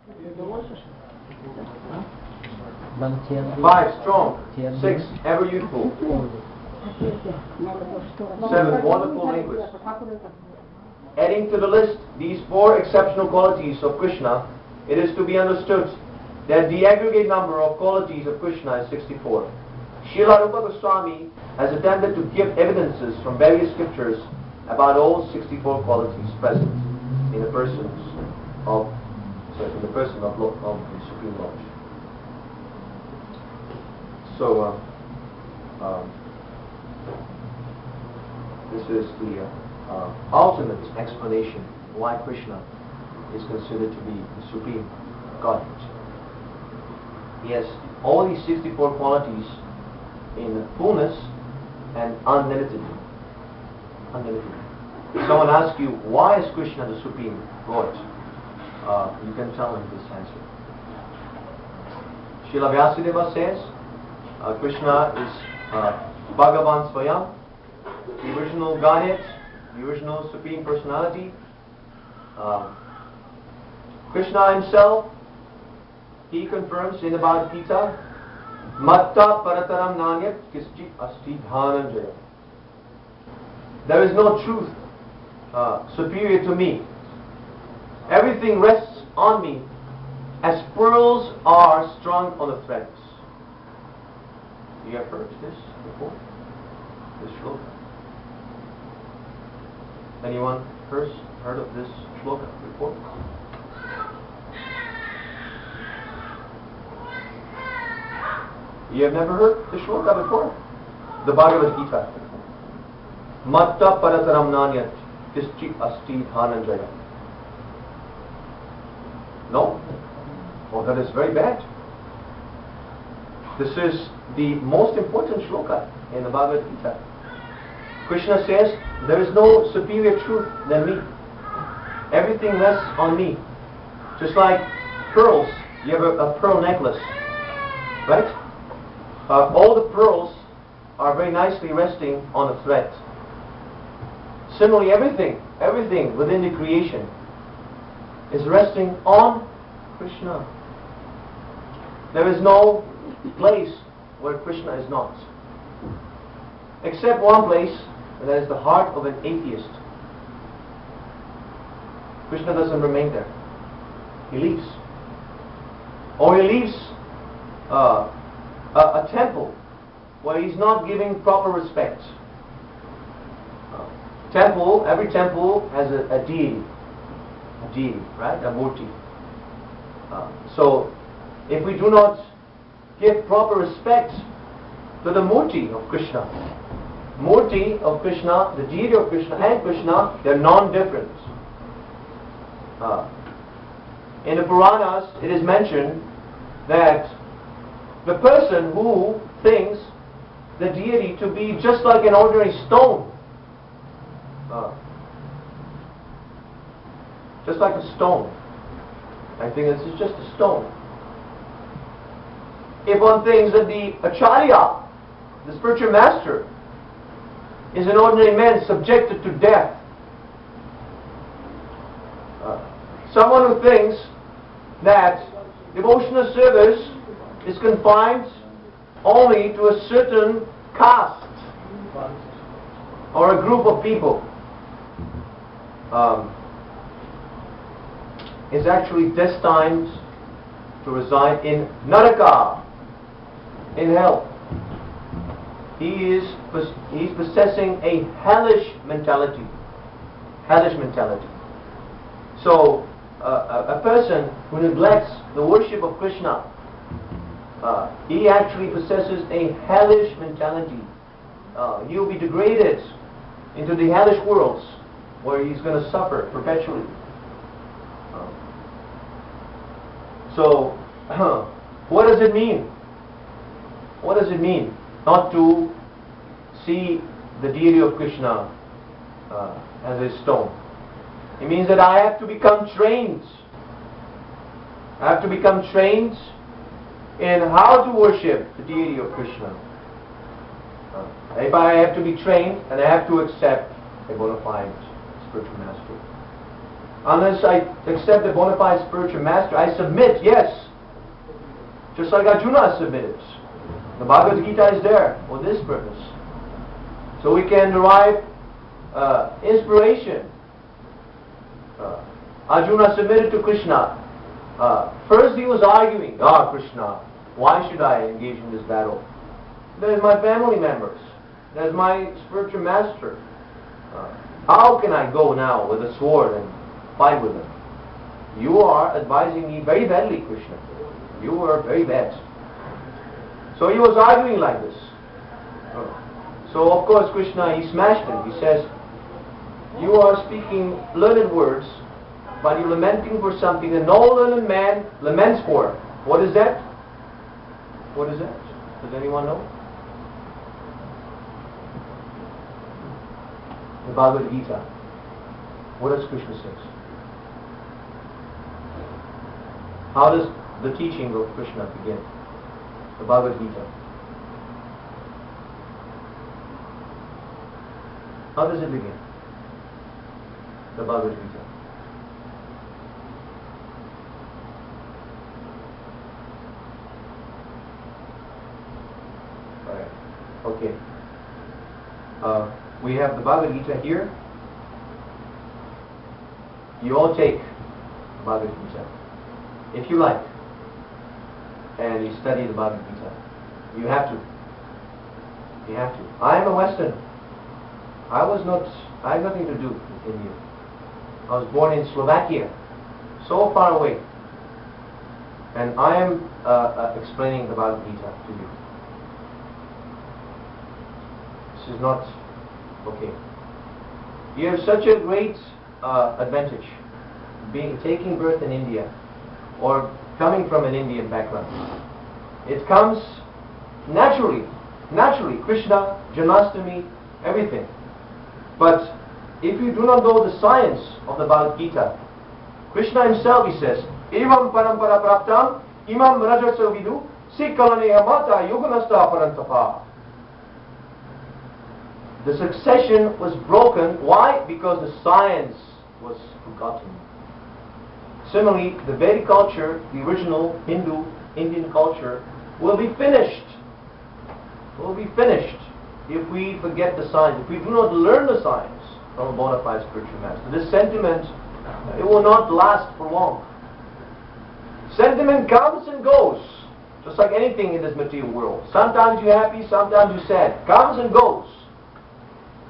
5, strong. 6, ever youthful. 7, wonderful linguist. Adding to the list these 4 exceptional qualities of Krishna, it is to be understood that the aggregate number of qualities of Krishna is 64. Srila Rupa Goswami has attempted to give evidences from various scriptures about all 64 qualities present in the person of the Supreme Lord. So, this is the ultimate explanation why Krishna is considered to be the Supreme Godhead. He has all these 64 qualities in fullness and unlimited. If someone asks you, why is Krishna the Supreme Lord? You can tell him this answer. Srila Vyasadeva says, Krishna is Bhagavan Swayam, the original Godhead, the original Supreme Personality. Krishna himself, he confirms in the Bhagavad Gita, Matta Parataram Nanyat Kischit Asti Dhananjaya. There is no truth superior to me. Everything rests on me as pearls are strung on the threads. You have heard this before? This shloka? Anyone heard of this shloka before? You have never heard the shloka before? The Bhagavad Gita. Matta Parataram Nanyat Kischit Asti Dhananjaya. No? Oh, that is very bad. This is the most important shloka in the Bhagavad Gita. Krishna says, there is no superior truth than me. Everything rests on me. Just like pearls, you have a pearl necklace, right? All the pearls are very nicely resting on a thread. Similarly, everything within the creation is resting on Krishna. There is no place where Krishna is not. Except one place, and that is the heart of an atheist. Krishna doesn't remain there. He leaves. Or he leaves a temple where he's not giving proper respect. Every temple has a deity. A deity, right? A murti. So, if we do not give proper respect to the murti of Krishna, the deity of Krishna and Krishna, they're non-different. In the Puranas, it is mentioned that the person who thinks the deity to be just like an ordinary stone, just like a stone, I think this is just a stone. If one thinks that the Acharya, the spiritual master, is an ordinary man subjected to death, someone who thinks that devotional service is confined only to a certain caste or a group of people, is actually destined to reside in Naraka, in hell. He's possessing a hellish mentality. So, a person who neglects the worship of Krishna, he actually possesses a hellish mentality. He will be degraded into the hellish worlds where he's going to suffer perpetually. So, what does it mean? What does it mean not to see the deity of Krishna as a stone? It means that I have to become trained. I have to become trained in how to worship the deity of Krishna. If I have to be trained, and I have to accept a bona fide spiritual master. Unless I accept the bona fide spiritual master, I submit, yes. Just like Arjuna submitted. The Bhagavad Gita is there for this purpose. So we can derive inspiration. Arjuna submitted to Krishna. First he was arguing, Krishna, why should I engage in this battle? There's my family members. There's my spiritual master. How can I go now with a sword and fight with them? You are advising me very badly, Krishna. You are very bad. So he was arguing like this. So of course Krishna, he smashed him. He says, you are speaking learned words, but you're lamenting for something that no learned man laments for. What is that? What is that? Does anyone know? The Bhagavad Gita. What does Krishna say? How does the teaching of Krishna begin? The Bhagavad Gita. How does it begin? The Bhagavad Gita. Alright. Okay. We have the Bhagavad Gita here. You all take the Bhagavad Gita, if you like, and you study the Bhagavad Gita. You have to. You have to. I am a Western. I have nothing to do with India. I was born in Slovakia, so far away. And I am explaining the Bhagavad Gita to you. This is not okay. You have such a great advantage, taking birth in India, or coming from an Indian background. It comes naturally, Krishna, Janmansthmi, everything. But if you do not know the science of the Bhagavad Gita, Krishna himself, he says, Evam parampara praptam imam rajasa vidu sikalaneya mata yuganasta parantapa. The succession was broken. Why? Because the science was forgotten. Similarly, the Vedic culture, the original Hindu, Indian culture, will be finished. Will be finished if we forget the science, if we do not learn the science from a bona fide spiritual master. This sentiment, it will not last for long. Sentiment comes and goes, just like anything in this material world. Sometimes you're happy, sometimes you're sad. Comes and goes.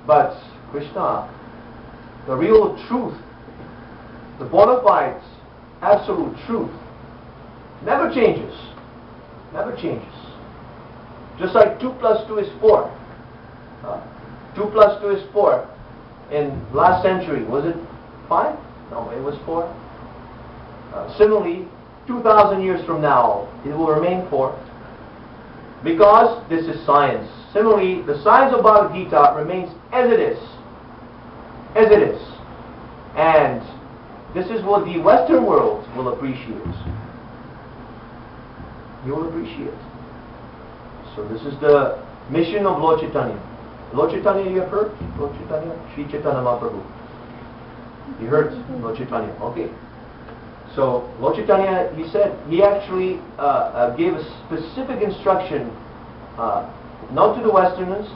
But Krishna, the real truth, the bona fide, absolute truth, never changes. Never changes. Just like 2 plus 2 is 4. 2 plus 2 is 4. In last century, was it 5? No, it was 4. Similarly, 2,000 years from now, it will remain 4. Because this is science. Similarly, the science of Bhagavad Gita remains as it is. As it is. And this is what the Western world will appreciate. You will appreciate. So this is the mission of Lord Chaitanya. Lord Chaitanya, you have heard? Lord Chaitanya? Sri Chaitanya Mahaprabhu. You heard Lord Chaitanya? Okay. So Lord Chaitanya, he said, he actually gave a specific instruction, not to the Westerners,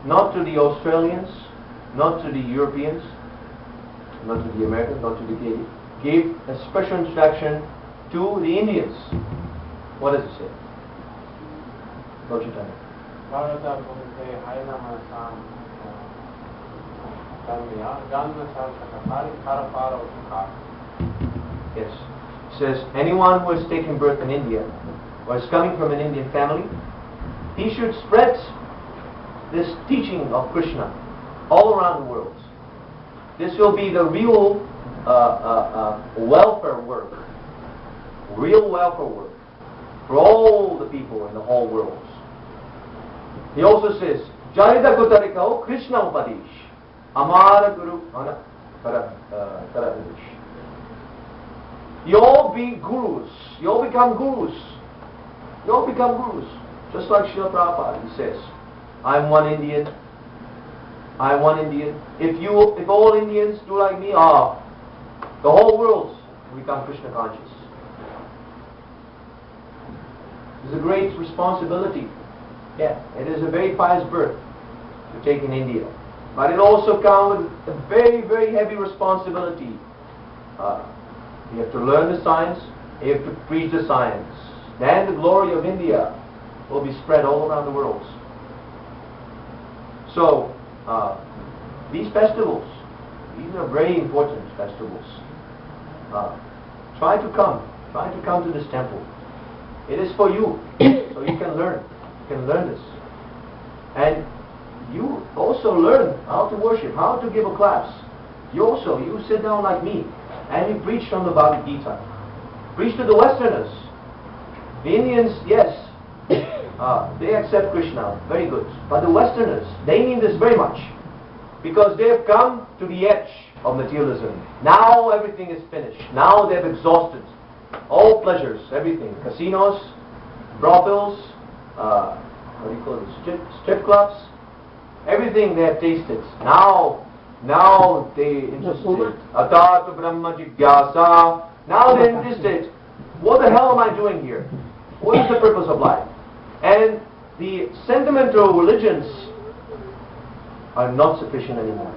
not to the Australians, not to the Europeans, not to the Americans, not to the Canadians. Gave a special instruction to the Indians. What does it say? Lord Chaitanya. Yes. It says, anyone who has taken birth in India, or is coming from an Indian family, he should spread this teaching of Krishna all around the world. This will be the real welfare work. Real welfare work for all the people in the whole world. He also says, Janita Kutarikao Krishna Upadesh Amara Guru Taravish. You all be gurus. You all become gurus. You all become gurus. Just like Srila Prabhupada, he says, I'm one Indian. I'm one Indian. If all Indians do like me, The whole world will become Krishna conscious. It's a great responsibility. Yeah, it is a very pious birth to take in India. But it also comes with a very, very heavy responsibility. You have to learn the science, you have to preach the science. Then the glory of India will be spread all around the world. So, these festivals, these are very important festivals. Try to come to this temple. It is for you, so you can learn this. And you also learn how to worship, how to give a class. You sit down like me, and you preach from the Bhagavad Gita. Preach to the Westerners. The Indians, yes, they accept Krishna, very good. But the Westerners, they need this very much. Because they have come to the edge of materialism. Now everything is finished. Now they've exhausted all pleasures, everything. Casinos, brothels, what do you call it, strip clubs, everything they have tasted. Now they interested. Atata Brahma Jigyasa. Now they're interested. What the hell am I doing here? What is the purpose of life? And the sentimental religions are not sufficient anymore.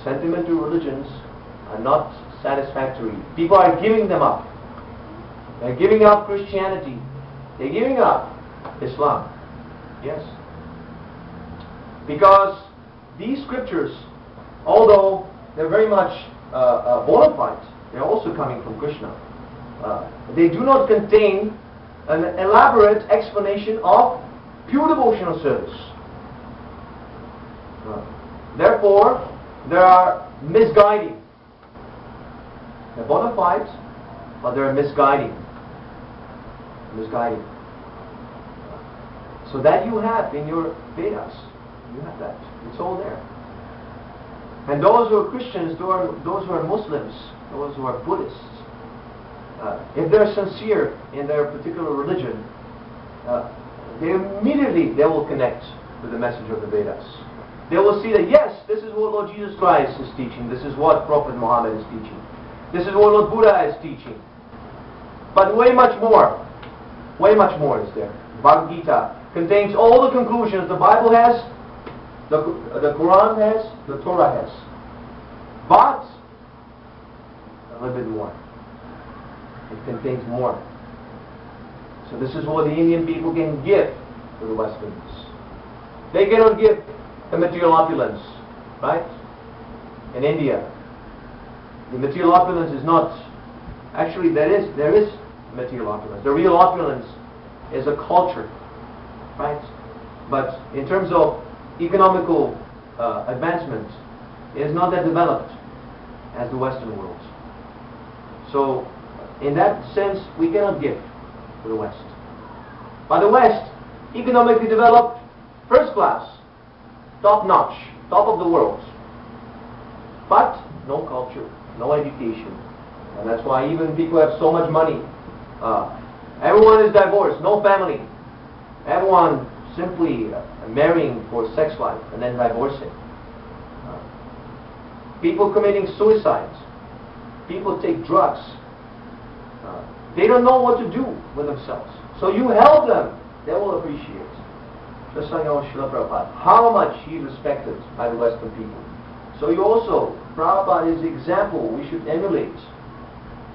Sentimental religions are not satisfactory. People are giving them up. They're giving up Christianity. They're giving up Islam. Yes. Because these scriptures, although they're very much bonafide, they're also coming from Krishna. They do not contain an elaborate explanation of pure devotional service. Therefore, they are misguiding. They're bonafide, but they're misguiding. So that you have in your Vedas. You have that. It's all there. And those who are Christians, those who are Muslims, those who are Buddhists, if they're sincere in their particular religion, they will connect with the message of the Vedas. They will see that yes, this is what Lord Jesus Christ is teaching. This is what Prophet Muhammad is teaching. This is what Lord Buddha is teaching. But way much more is there. Bhagavad Gita contains all the conclusions the Bible has, the Quran has, the Torah has. But a little bit more. It contains more. So this is what the Indian people can give to the Westerners. They cannot give the material opulence, right? In India, the material opulence is not. Actually, there is material opulence. The real opulence is a culture, right? But in terms of economical advancement, it is not that developed as the Western world. So, in that sense, we cannot give to the West. But the West, economically developed, first class, top notch, top of the world. But no culture, no education. And that's why even people have so much money. Everyone is divorced, no family. Everyone simply marrying for sex life and then divorcing. People committing suicide. People take drugs. They don't know what to do with themselves. So you help them, they will appreciate. Just like our Srila Prabhupada, how much he is respected by the Western people. So you also, Prabhupada is the example we should emulate.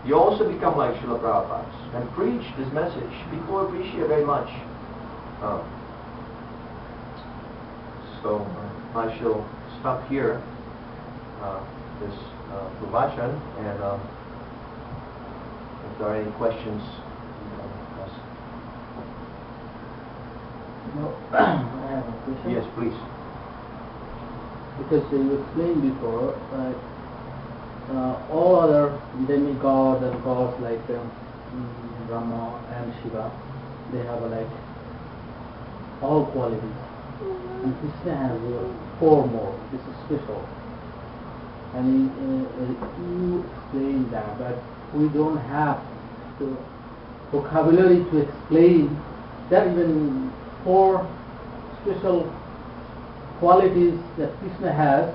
You also become like Srila Prabhupada and preach this message. People appreciate very much. So I shall stop here this pravachan, and if there are any questions, ask. No, I have a question. Yes, please. Because you explained before, all other demigods and gods like Brahma and Shiva, they have like all qualities. And Krishna has 4 more. This is special. And you explained that, but we don't have the vocabulary to explain that even 4 special qualities that Krishna has,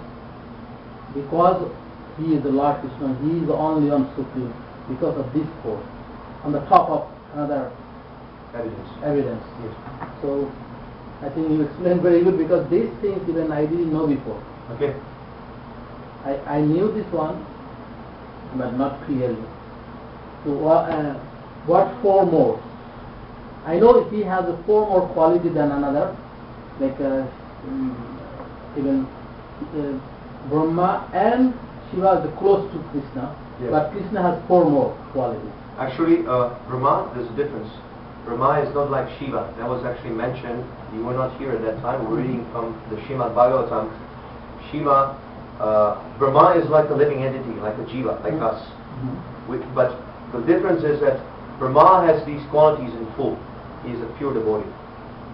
because he is the Lord Krishna, he is the only one supreme because of this force, on the top of another evidence. Yes. So I think you explained very good, because these things even I didn't know before. Okay. I knew this one, but not clearly. So what four more? I know if he has a four more quality than another, like even Brahma and Shiva is close to Krishna, yes. but Krishna has four more qualities. Actually, Brahma, there's a difference. Brahma is not like Shiva. That was actually mentioned. You were not here at that time. We're reading from the Srimad Bhagavatam. Shiva, Brahma is like a living entity, like a jiva, like us. But the difference is that Brahma has these qualities in full. He is a pure devotee.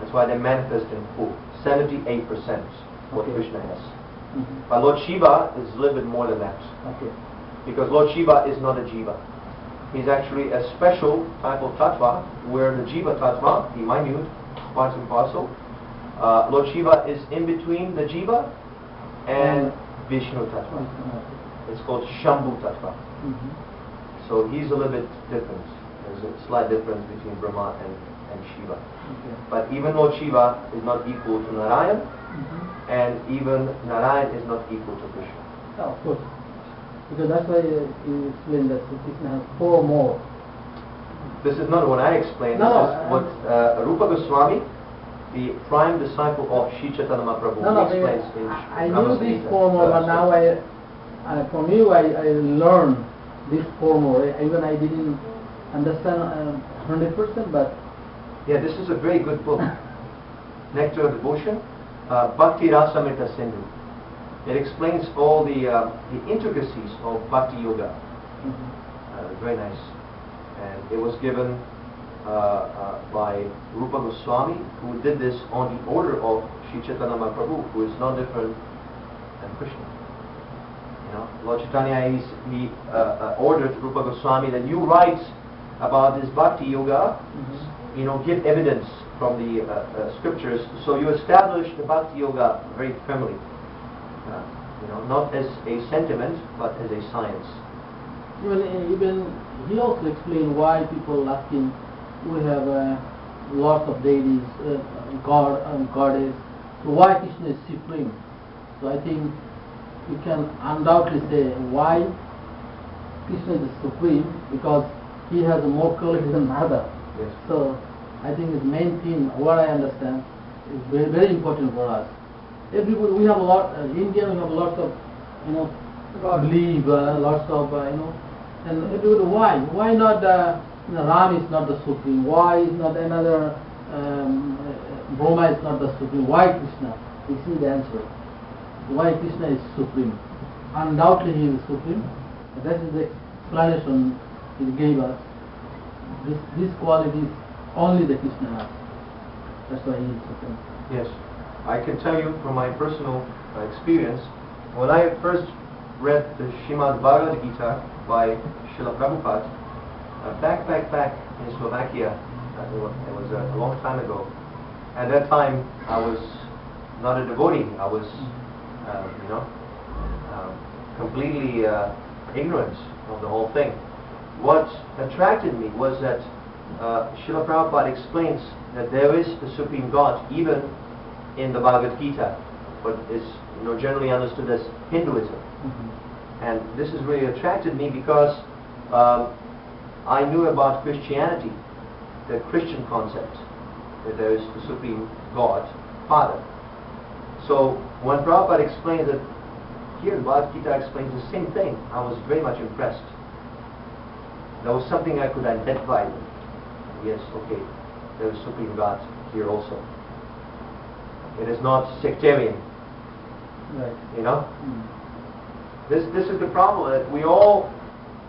That's why they manifest in full. 78% what Krishna has. But Lord Shiva is a little bit more than that. Okay. Because Lord Shiva is not a jiva. He's actually a special type of tattva, where the jiva tattva, the minute, parts and parcel, Lord Shiva is in between the jiva and Vishnu tattva. It's called Shambhu tattva. So he's a little bit different. There's a slight difference between Brahma and Shiva. But even Lord Shiva is not equal to Narayan, and even Narayan is not equal to Krishna. Oh, of course. Because that's why you explained that Krishna has four more. This is not what I explained. No, this is what Rupa Goswami, the prime disciple of Sri Chaitanya Mahaprabhu, explains in I knew these Janmansthmi. four more, but now from you I learned these four more. Even I didn't understand 100%, but yeah, this is a very good book. Nectar of Devotion, Bhakti Rasamrita Sindhu. It explains all the intricacies of Bhakti Yoga. Very nice. And it was given by Rupa Goswami, who did this on the order of Sri Chaitanya Mahaprabhu, who is no different than Krishna. You know, Lord Chaitanya, he ordered Rupa Goswami that you write about this Bhakti Yoga, you know, give evidence from the scriptures, so you establish the Bhakti Yoga very firmly. You know, not as a sentiment, but as a science. Even he also explained why people asking, we have lots of deities, God and Goddess, so why Krishna is supreme? So I think you can undoubtedly say why Krishna is supreme, because he has more qualities than other. Yes. So I think the main thing, what I understand, is very, very important for us. Everybody, we have a lot, India, we have lots of, you know, belief, lots of, you know, and everybody, why not, you know, Ram is not the supreme, why is not another, Brahma is not the supreme, why Krishna? We see the answer. Why Krishna is supreme? Undoubtedly he is supreme. That is the explanation he gave us. These qualities only the Krishna has. That's why he is supreme. Yes. I can tell you from my personal experience, when I first read the Srimad Bhagavad Gita by Srila Prabhupada, back in Slovakia, it was a long time ago. At that time, I was not a devotee. I was, you know, completely ignorant of the whole thing. What attracted me was that Srila Prabhupada explains that there is the Supreme God, even in the Bhagavad Gita, what is, you know, generally understood as Hinduism. And this has really attracted me because I knew about Christianity, the Christian concept, that there is the Supreme God, Father. So when Prabhupada explains that here the Bhagavad Gita explains the same thing, I was very much impressed. There was something I could identify with. Yes, okay, there is Supreme God here also. It is not sectarian. Right. You know? This is the problem, that we all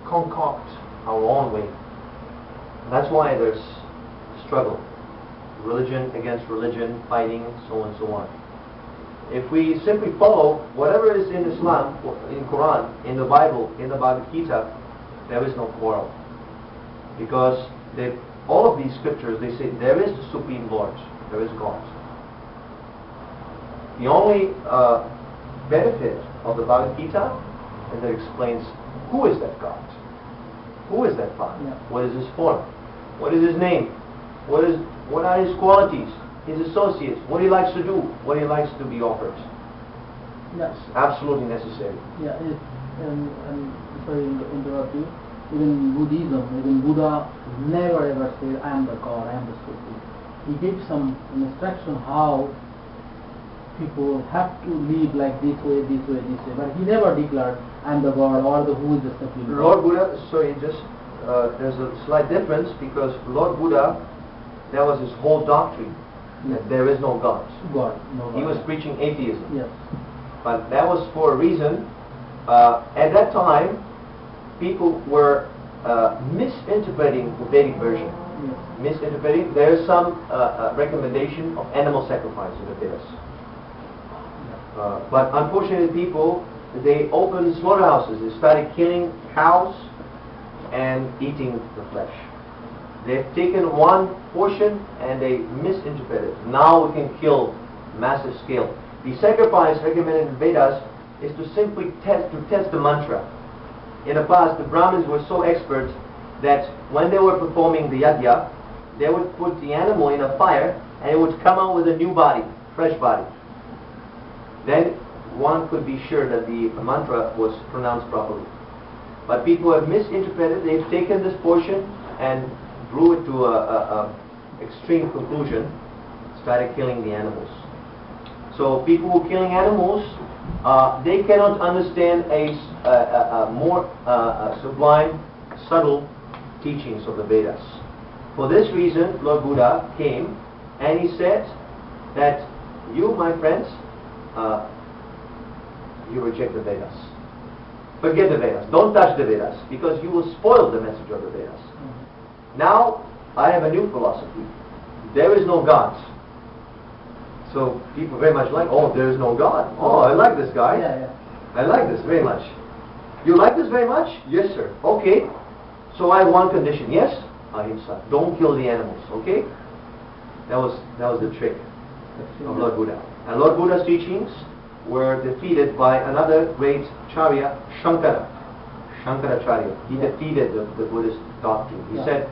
concoct our own way. And that's why there's struggle. Religion against religion, fighting, so on and so on. If we simply follow whatever is in Islam, in Quran, in the Bible, in the Bhagavad Gita, there is no quarrel. Because all of these scriptures, they say there is the Supreme Lord, there is God. The only benefit of the Bhagavad Gita and that explains who is that God, who is that Father, what is His form, what is His name, what are His qualities, His associates, what He likes to do, what He likes to be offered. Yes. Absolutely necessary. Yeah, and sorry to interrupt you. Even Buddhism, even Buddha never ever said, I am the God, I am the Supreme. He gave some instruction how people have to live like this way, this way, this way. But he never declared, I am the God or the who is the Supreme. Lord Buddha, sorry, just there's a slight difference, because Lord Buddha, that was his whole doctrine, that there is no God. No God. He was preaching atheism. Yes. But that was for a reason. At that time, people were misinterpreting the Vedic version. Yes. Misinterpreting. There is some recommendation of animal sacrifice in the Vedas. But unfortunately, people, they opened slaughterhouses. They started killing cows and eating the flesh. They've taken one portion and they misinterpreted. Now we can kill massive scale. The sacrifice recommended in Vedas is to simply test the mantra. In the past, the Brahmins were so expert that when they were performing the yajna, they would put the animal in a fire and it would come out with a new body, fresh body. Then one could be sure that the mantra was pronounced properly. But people have misinterpreted. They've taken this portion and drew it to a extreme conclusion, started killing the animals. So people who are killing animals, they cannot understand a more sublime, subtle teachings of the Vedas. For this reason, Lord Buddha came and he said that you, my friends, you reject the Vedas. Forget the Vedas. Don't touch the Vedas, because you will spoil the message of the Vedas. Now, I have a new philosophy. There is no God. So people very much like, oh, there is no God. Oh, I like this guy. I like this very much. You like this very much? Yes, sir. Okay. So I have one condition. Yes? Ahimsa. Don't kill the animals. Okay? That was the trick of Lord Buddha. And Lord Buddha's teachings were defeated by another great Charya, Shankaracharya. He defeated the Buddhist doctrine. He said,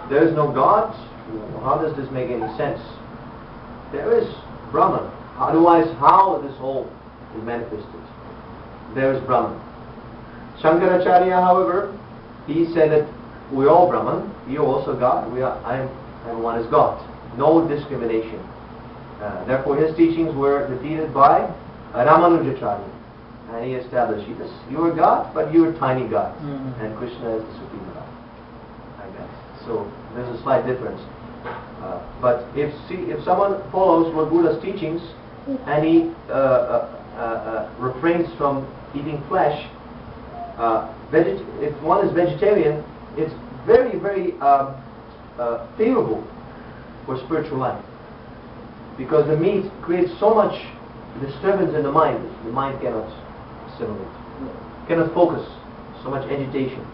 there is no God. How does this make any sense? There is Brahman. Otherwise, how this whole is manifested? There is Brahman. Shankaracharya, however, he said that we're all Brahman. You're also God. Everyone is God. No discrimination. Therefore, his teachings were defeated by Ramanujacharya. And he established, you are God, but you're a tiny God. And Krishna is the Supreme God. Like that. So, there's a slight difference. But if someone follows Lord Buddha's teachings and he refrains from eating flesh, if one is vegetarian, it's very, very favorable for spiritual life, because the meat creates so much disturbance in the mind. The mind cannot assimilate, cannot focus, so much agitation.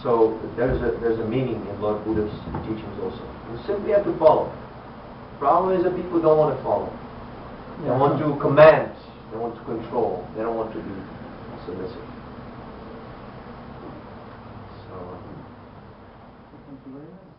So there's a meaning in Lord Buddha's teachings also. You simply have to follow. The problem is that people don't want to follow. They want to command. They want to control. They don't want to be submissive. So. Thank you very much.